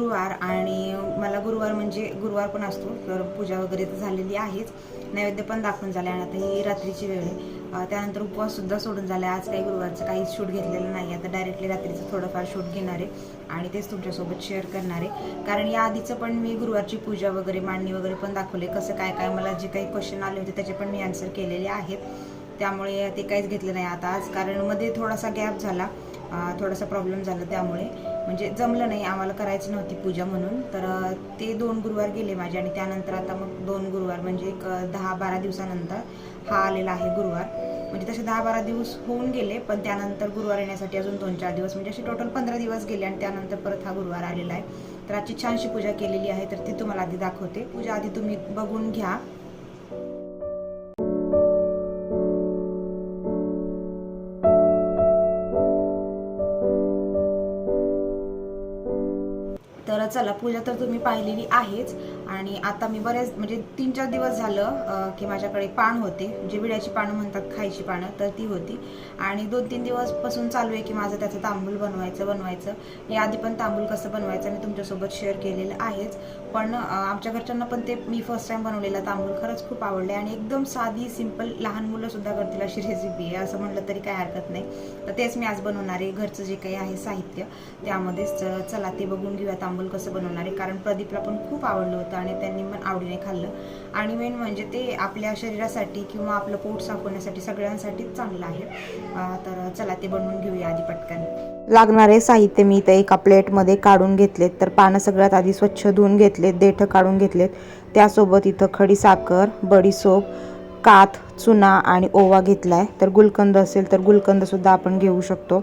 गुरुवार आणि मला गुरुवार म्हणजे गुरुवार पण असतो, तर पूजा वगैरे तर झालेली आहेच, नैवेद्य पण दाखवून झाले आणि आता ही रात्रीची वेळ आहे. त्यानंतर उपवाससुद्धा सोडून झाला. आज काही गुरुवारचं काहीच शूट घेतलेलं नाही. आता डायरेक्टली रात्रीचं थोडंफार शूट घेणार आहे आणि तेच तुमच्यासोबत शेअर करणार आहे. कारण या आधीचं पण मी गुरुवारची पूजा वगैरे मांडणी वगैरे पण दाखवले, कसं काय काय मला जे काही क्वेश्चन आले होते त्याचे पण मी आन्सर केलेले आहेत. त्यामुळे ते काहीच घेतलं नाही आता आज, कारण मध्ये थोडासा गॅप झाला, थोडासा प्रॉब्लेम झाला, त्यामुळे म्हणजे जमलं नाही आम्हाला, करायची नव्हती पूजा म्हणून. तर ते 2 गुरुवार गेले माझे आणि त्यानंतर आता मग 2 गुरुवार म्हणजे एक 10-12 दिवसानंतर हा आलेला आहे गुरुवार. म्हणजे तसे 10-12 दिवस होऊन गेले, पण त्यानंतर गुरुवार येण्यासाठी अजून 2-4 दिवस, म्हणजे असे टोटल 15 दिवस गेले आणि त्यानंतर परत हा गुरुवार आलेला आहे. तर आजची छानशी पूजा केलेली आहे, तर ती तुम्हाला आधी दाखवते. पूजा आधी तुम्ही बघून घ्या. तर चला, पूजा तर तुम्ही पाहिलेली आहेच. आणि आता मी बरेच म्हणजे 3-4 दिवस झालं की माझ्याकडे पान होते, जे विड्याची पानं म्हणतात, खायची पानं, तर ती होती. आणि 2-3 दिवसपासून चालू आहे की माझं त्याचं तांबूल बनवायचं. या आधी पण तांबूल कसं बनवायचं मी तुमच्यासोबत शेअर केलेलं आहेच. पण आमच्या घरच्यांना पण ते मी फर्स्ट टाइम बनवलेला तांबूल खरंच खूप आवडले आणि एकदम साधी सिंपल लहान मुलं सुद्धा करतील अशी रेसिपी आहे, असं म्हटलं तरी काय हरकत नाही. तर तेच मी आज बनवणार आहे. घरचं जे काही आहे साहित्य त्यामध्येच. चला ते बघून घेऊया तांबूल कसं बनवणार आहे, कारण प्रदीपला पण खूप आवडलं होतं आणि त्यांनी पण आवडीने खाल्लं. आणि मेन म्हणजे ते आपल्या शरीरासाठी किंवा आपलं पोट साफ होण्यासाठी सगळ्यांसाठीच चांगलं आहे. तर चला ते बनवून घेऊया आधी पटकन. लागणारे साहित्य मी इथं एका प्लेटमध्ये काढून घेतलेत. तर पानं सगळ्यात आधी स्वच्छ धुवून घेतलेत, देठं काढून घेतलेत. त्यासोबत इथं खडी साखर, बडीसोप, काथ, चुना आणि ओवा घेतलाय. तर गुलकंद असेल तर गुलकंदसुद्धा आपण घेऊ शकतो.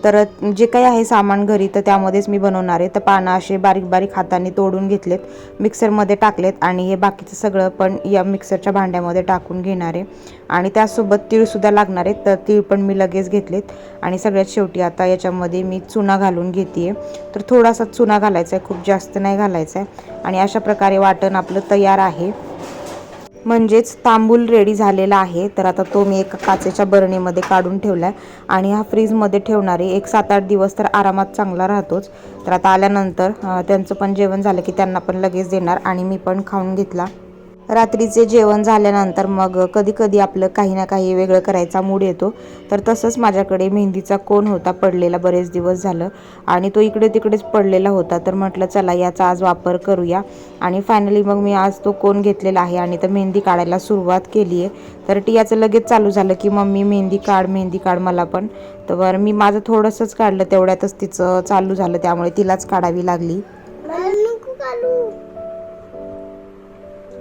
तर जे काही आहे सामान घरी तर त्यामध्येच मी बनवणार आहे. तर पानं असे बारीक बारीक हाताने तोडून घेतलेत, मिक्सरमध्ये टाकलेत आणि हे बाकीचं सगळं पण या मिक्सरच्या भांड्यामध्ये टाकून घेणार आहे. आणि त्यासोबत तीळसुद्धा लागणार आहेत, तर तीळ पण मी लगेच घेतलेत. आणि सगळ्यात शेवटी आता याच्यामध्ये मी चुना घालून घेते. तर थोडासा चुना घालायचा आहे, खूप जास्त नाही घालायचा आहे. आणि अशा प्रकारे वाटण आपलं तयार आहे, म्हणजेच तांबूल रेडी झालेला आहे. तर आता तो मी एका काचेच्या बरणीमध्ये काढून ठेवला आहे आणि हा फ्रीजमध्ये ठेवणार आहे. एक 7-8 दिवस तर आरामात चांगला राहतोच. तर आता आल्यानंतर त्यांचं पण जेवण झालं की त्यांना पण लगेच देणार आणि मी पण खाऊन घेतला. रात्रीचे जेवण झाल्यानंतर मग कधी कधी आपलं काही ना काही वेगळं करायचा मूड येतो. तर तसंच माझ्याकडे मेहंदीचा कोन होता पडलेला, बरेच दिवस झालं आणि तो इकडे तिकडेच पडलेला होता. तर म्हटलं चला याचा आज वापर करूया आणि फायनली मग मी आज तो कोन घेतलेला आहे आणि तर मेहंदी काढायला सुरुवात केली आहे. तर टियाचं लगेच चालू झालं की मम्मी मेहंदी काढ मला पण. तर मी माझं थोडंसंच काढलं, तेवढ्यातच तिचं चालू झालं, त्यामुळे तिलाच काढावी लागली.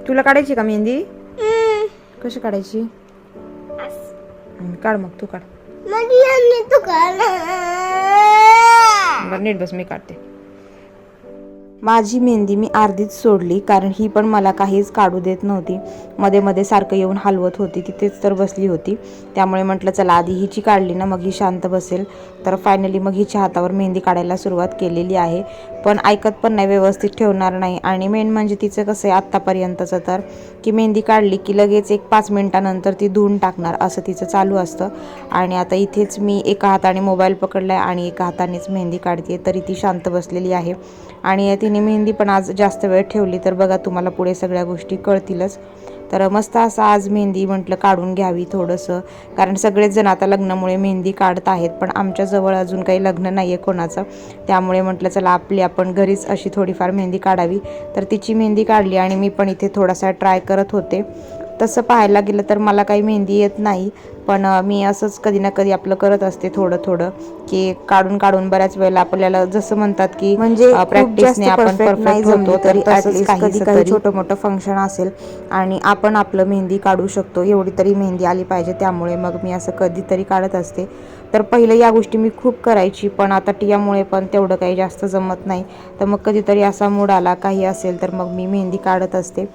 तुला काढायची का मेहंदी? कशी काढायची? काढ मग, तू काढ. नीट बस, मी काढते. माझी मेहंदी मी अर्धीच सोडली, कारण ही पण मला काहीच काढू देत नव्हती. मध्ये मध्ये सारखं येऊन हलवत होती, तिथेच तर बसली होती. त्यामुळे म्हटलं चला आधी हिची काढली ना मग ही शांत बसेल. तर फायनली मग हिच्या हातावर मेहंदी काढायला सुरुवात केलेली आहे. पण ऐकत पण नाही, व्यवस्थित ठेवणार नाही. आणि मेन म्हणजे तिचं कसं आहे आत्तापर्यंतचं तर, की मेहंदी काढली की लगेच एक 5 मिनिटानंतर ती धुवून टाकणार, असं तिचं चालू असतं. आणि आता इथेच मी एका हाताने मोबाईल पकडलाय आणि एका हातानेच मेहंदी काढते, तरी ती शांत बसलेली आहे. आणि तिने मेहंदी पण आज जास्त वेळ ठेवली, तर बघा तुम्हाला पुढे सगळ्या गोष्टी कळतीलच. तर मस्त असं आज मेहंदी म्हटलं काढून घ्यावी थोडंसं, कारण सगळेच जण आता लग्नामुळे मेहंदी काढत आहेत, पण आमच्याजवळ अजून काही लग्न नाही आहे कोणाचं. त्यामुळे म्हटलं चला आपली आपण घरीच अशी थोडीफार मेहंदी काढावी. तर तिची मेहंदी काढली आणि मी पण इथे थोडासा ट्राय करत होते. तसं पाहायला गेलं तर मला काही मेहंदी येत नाही, पण मी असंच कधी ना कधी आपलं करत असते थोडं थोडं, की काढून काढून बऱ्याच वेळेला आपल्याला जसं म्हणतात की म्हणजे प्रॅक्टिसने आपण परफेक्ट होतो. तरी ॲटलिस्ट कधी काही छोटं मोठं फंक्शन असेल आणि आपण आपलं मेहंदी काढू शकतो, एवढी तरी मेहंदी आली पाहिजे. त्यामुळे मग मी असं कधीतरी काढत असते. तर पहिलं या गोष्टी मी खूप करायची, पण आता टियामुळे पण तेवढं काही जास्त जमत नाही. तर मग कधीतरी असा मूड आला काही असेल तर मग मी मेहंदी काढत असते.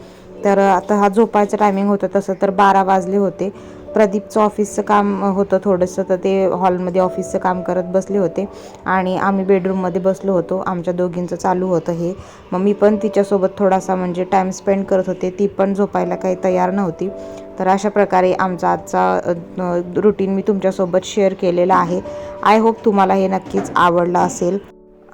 तर आता हा झोपायचं टायमिंग होतं, तसं तर 12 वाजले होते. प्रदीपचं ऑफिसचं काम होतं थोडंसं, तर ते हॉलमध्ये ऑफिसचं काम करत बसले होते आणि आम्ही बेडरूममध्ये बसलो होतो. आमच्या दोघींचं चालू होतं हे. मग मी पण तिच्यासोबत थोडासा म्हणजे टाईम स्पेंड करत होते, ती पण झोपायला काही तयार नव्हती. तर अशा प्रकारे आमचा आजचा रुटीन मी तुमच्यासोबत शेअर केलेला आहे. आय होप तुम्हाला हे नक्कीच आवडलं असेल.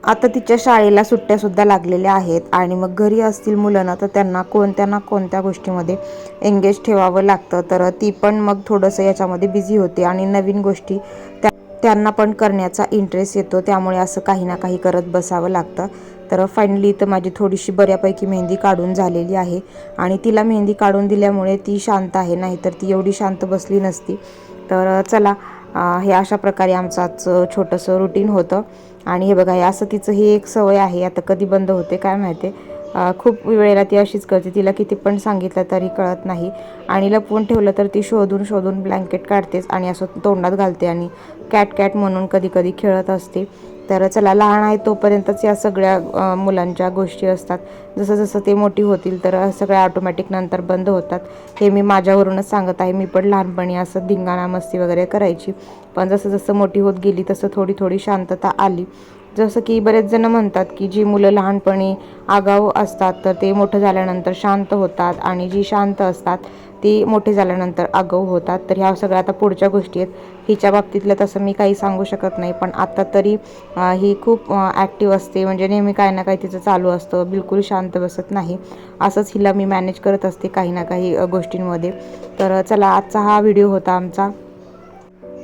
आता तिच्या शाळेला सुट्ट्यासुद्धा लागलेल्या आहेत आणि मग घरी असतील मुलं ना तर त्यांना कोणत्या ना कोणत्या गोष्टीमध्ये एंगेज ठेवावं लागतं. तर ती पण मग थोडंसं याच्यामध्ये बिझी होते आणि नवीन गोष्टी त्यांना पण करण्याचा इंटरेस्ट येतो, त्यामुळे असं काही ना काही करत बसावं लागतं. तर फायनली तर माझी थोडीशी बऱ्यापैकी मेहंदी काढून झालेली आहे आणि तिला मेहंदी काढून दिल्यामुळे ती शांत आहे, नाही तर ती एवढी शांत बसली नसती. तर चला, हे अशा प्रकारे आमचं आजचं छोटंसं रुटीन होतं. आणि हे बघा, हे असं तिचं ही एक सवय आहे, आता कधी बंद होते काय माहिती. खूप वेळेला ती अशीच करते, तिला किती पण सांगितलं तरी कळत नाही आणि लपवून ठेवलं तर ती शोधून शोधून ब्लँकेट काढतेच आणि असं तोंडात घालते आणि कॅट कॅट म्हणून कधी कधी खेळत असते. तर चला, लहान आहे तोपर्यंतच या सगळ्या मुलांच्या गोष्टी असतात. जसं जसं ते मोठी होतील तर सगळ्या ऑटोमॅटिक नंतर बंद होतात. हे मी माझ्यावरूनच सांगत आहे. मी पण लहानपणी असं धिंगाणा मस्ती वगैरे करायची, पण जसं जसं मोठी होत गेली तसं थोडी थोडी शांतता आली. जसं की बरेच जण म्हणतात की जी मुलं लहानपणी आगाऊ असतात तर ते मोठं झाल्यानंतर शांत होतात आणि जी शांत असतात ती मोठे झाल्यानंतर आगाऊ होतात. तर ह्या सगळ्या आता पुढच्या गोष्टी आहेत. हिच्या बाबतीतलं तसं मी काही सांगू शकत नाही, पण आता तरी ही खूप ॲक्टिव्ह असते, म्हणजे नेहमी काही ना काही तिचं चालू असतं, बिलकुल शांत बसत नाही. असंच हिला मी मॅनेज करत असते काही ना काही गोष्टींमध्ये. तर चला, आजचा हा व्हिडिओ होता आमचा.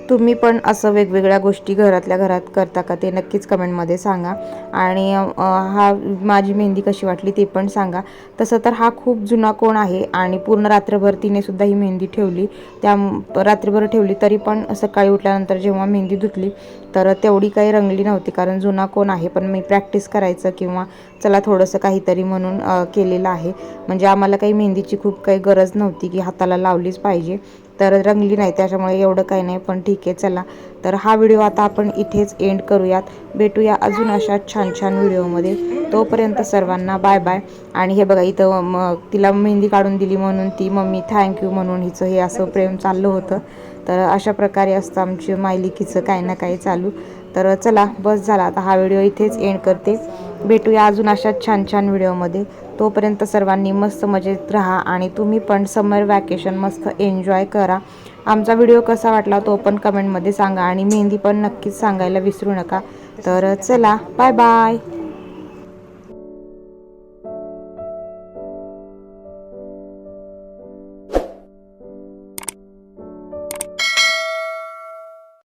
तुम्ही पण असं वेगवेगळ्या गोष्टी घरातल्या घरात करता का ते नक्कीच कमेंटमध्ये सांगा. आणि हा माझी मेहंदी कशी वाटली ते पण सांगा. तसं तर हा खूप जुना कोण आहे आणि पूर्ण रात्रभर तिने सुद्धा ही मेहंदी ठेवली. त्या रात्रभर ठेवली तरी पण सकाळी उठल्यानंतर जेव्हा मेहंदी धुतली तर तेवढी काही रंगली नव्हती, कारण जुना कोण आहे. पण मी प्रॅक्टिस करायचं किंवा चला थोडंसं काहीतरी म्हणून केलेलं आहे. म्हणजे आम्हाला काही मेहंदीची खूप काही गरज नव्हती की हाताला लावलीच पाहिजे, तर रंगली नाही, त्याच्यामुळे एवढं काही नाही. पण ठीक आहे, चला. तर हा व्हिडिओ आता आपण इथेच एंड करूयात. भेटूया अजून अशा छान छान व्हिडिओमध्ये. तोपर्यंत सर्वांना बाय बाय. आणि हे बघा, इथं तिला मेहंदी काढून दिली म्हणून ती मम्मी थँक्यू म्हणून हिचं हे असं प्रेम चाललं होतं. तर अशा प्रकारे असतं आमची मायलिकीचं काही ना काही चालू. तर चला, बस झाला, आता हा व्हिडिओ इथेच एंड करते. भेटूया अजून अशा छान छान व्हिडिओमध्ये. तोपर्यंत सर्वांनी मस्त मजेत राहा आणि तुम्ही पण समर वॅकेशन मस्त एन्जॉय करा. आमचा व्हिडिओ कसा वाटला तो पण कमेंटमध्ये सांगा आणि मेहंदी पण नक्कीच सांगायला विसरू नका. तर चला, बाय बाय.